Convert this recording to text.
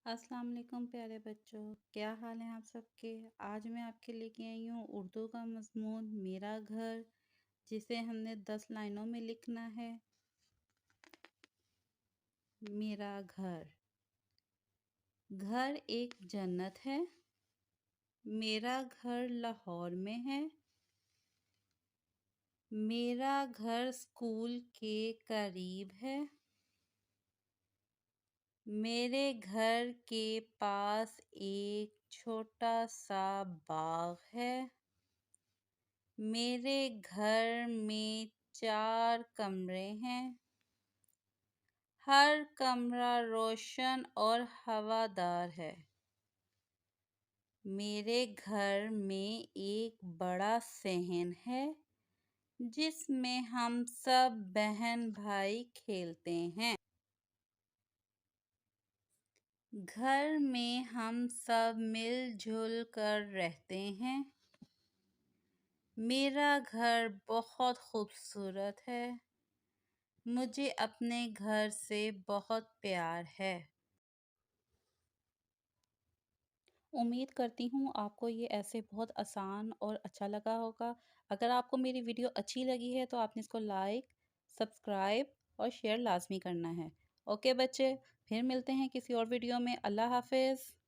अस्सलाम वालेकुम प्यारे बच्चों, क्या हाल है आप सबके। आज मैं आपके लेके आई हूँ उर्दू का मज़मून मेरा घर, जिसे हमने 10 लाइनों में लिखना है। मेरा घर। घर एक जन्नत है। मेरा घर लाहौर में है। मेरा घर स्कूल के करीब है। मेरे घर के पास एक छोटा सा बाग है। मेरे घर में 4 कमरे हैं। हर कमरा रोशन और हवादार है। मेरे घर में एक बड़ा सहन है, जिसमें हम सब बहन भाई खेलते हैं। घर में हम सब मिलजुल कर रहते हैं। मेरा घर बहुत खूबसूरत है। मुझे अपने घर से बहुत प्यार है। उम्मीद करती हूँ आपको ये ऐसे बहुत आसान और अच्छा लगा होगा। अगर आपको मेरी वीडियो अच्छी लगी है तो आपने इसको लाइक, सब्सक्राइब और शेयर लाज़मी करना है। ओके बच्चे, फिर मिलते हैं किसी और वीडियो में। अल्लाह हाफ़िज़।